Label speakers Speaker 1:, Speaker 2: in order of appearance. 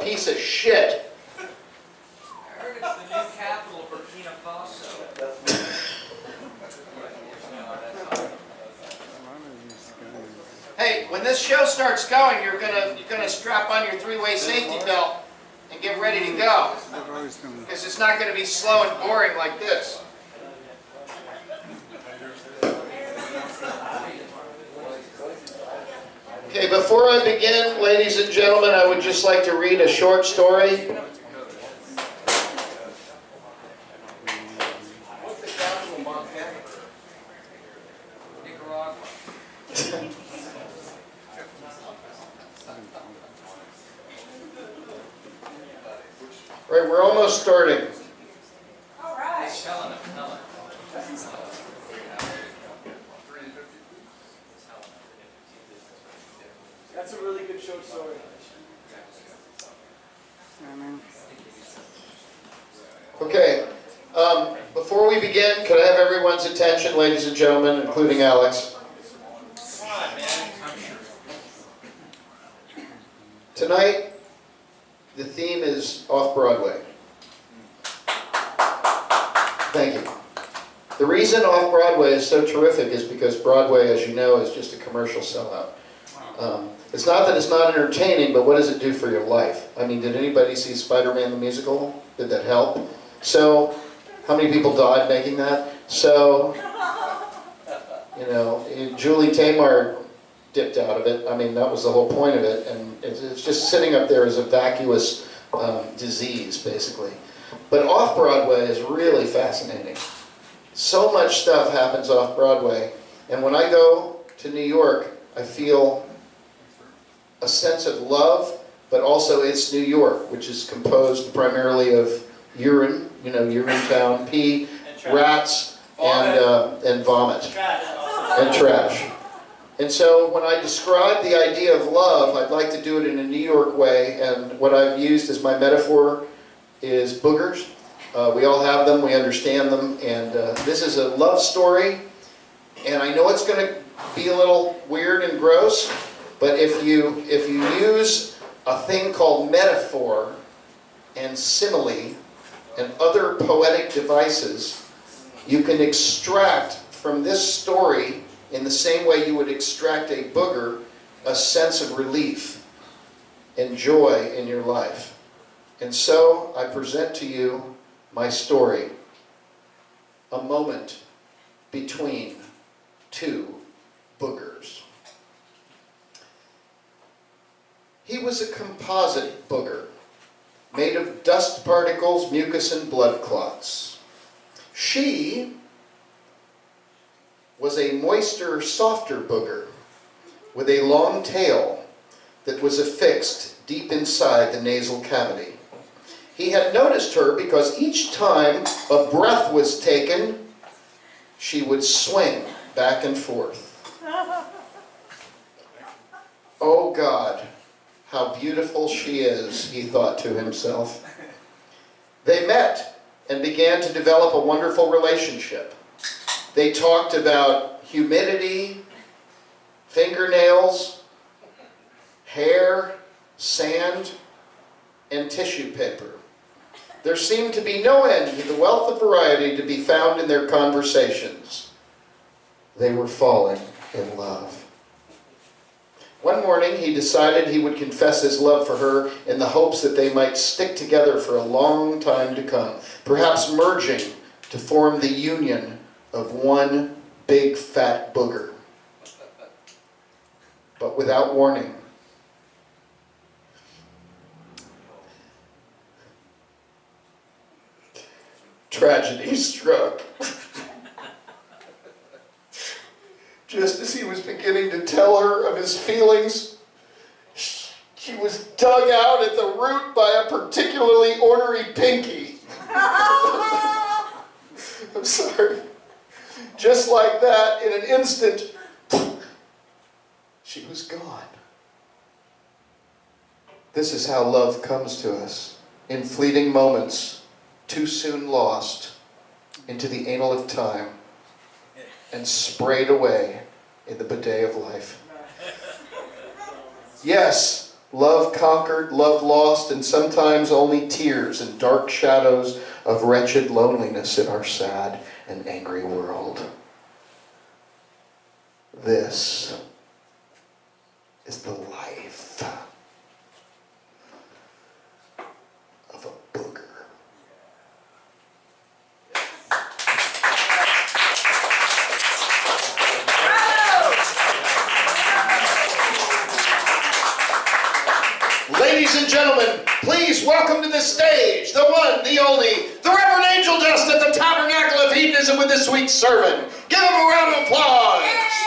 Speaker 1: piece of shit.
Speaker 2: I heard it's the new capital of Burkina Faso.
Speaker 1: Hey, when this show starts going, you're gonna strap on your three-way safety belt and get ready to go. Because it's not gonna be slow and boring like this. Okay, before I begin, ladies and gentlemen, I would just like to read a short story.
Speaker 2: What's the capital of Montana? Nicaragua.
Speaker 1: Right, we're almost starting.
Speaker 3: All right.
Speaker 2: It's Helena.
Speaker 3: That's a really good short story.
Speaker 1: Okay, before we begin, could I have everyone's attention, ladies and gentlemen, including Alex?
Speaker 2: Come on, man. I'm sure.
Speaker 1: Tonight, the theme is Off-Broadway. Thank you. The reason Off-Broadway is so terrific is because Broadway, as you know, is just a commercial sellout. It's not that it's not entertaining, but what does it do for your life? I mean, did anybody see Spider-Man the musical? Did that help? So, how many people died making that? So, you know, Julie Taymor dipped out of it. I mean, that was the whole point of it, and it's just sitting up there as a vacuous disease, basically. But Off-Broadway is really fascinating. So much stuff happens Off-Broadway, and when I go to New York, I feel a sense of love, but also it's New York, which is composed primarily of urine, you know, Urinetown, pee, rats, and vomit, and trash. And so when I describe the idea of love, I'd like to do it in a New York way, and what I've used as my metaphor is boogers. We all have them, we understand them, and this is a love story, and I know it's going to be a little weird and gross, but if you use a thing called metaphor and simile and other poetic devices, you can extract from this story, in the same way you would extract a booger, a sense of relief and joy in your life. And so I present to you my story, a moment between two boogers. He was a composite booger, made of dust particles, mucus, and blood clots. She was a moister, softer booger with a long tail that was affixed deep inside the nasal cavity. He had noticed her because each time a breath was taken, she would swing back and forth. Oh God, how beautiful she is, he thought to himself. They met and began to develop a wonderful relationship. They talked about humidity, fingernails, hair, sand, and tissue paper. There seemed to be no end to the wealth of variety to be found in their conversations. They were falling in love. One morning, he decided he would confess his love for her in the hopes that they might stick together for a long time to come, perhaps merging to form the union of one big fat booger. But without warning, tragedy struck. Just as he was beginning to tell her of his feelings, she was dug out at the root by a particularly ornery pinky. I'm sorry. Just like that, in an instant, she was gone. This is how love comes to us, in fleeting moments, too soon lost into the anal of time and sprayed away in the bidet of life. Yes, Love conquered, love lost, and sometimes only tears and dark shadows of wretched loneliness in our sad and angry world. This is the life of a booger. Ladies and gentlemen, please welcome to the stage the one, the only, the Reverend Angel Dust at the Tabernacle of Hedonism with his sweet servant. Give him a round of applause.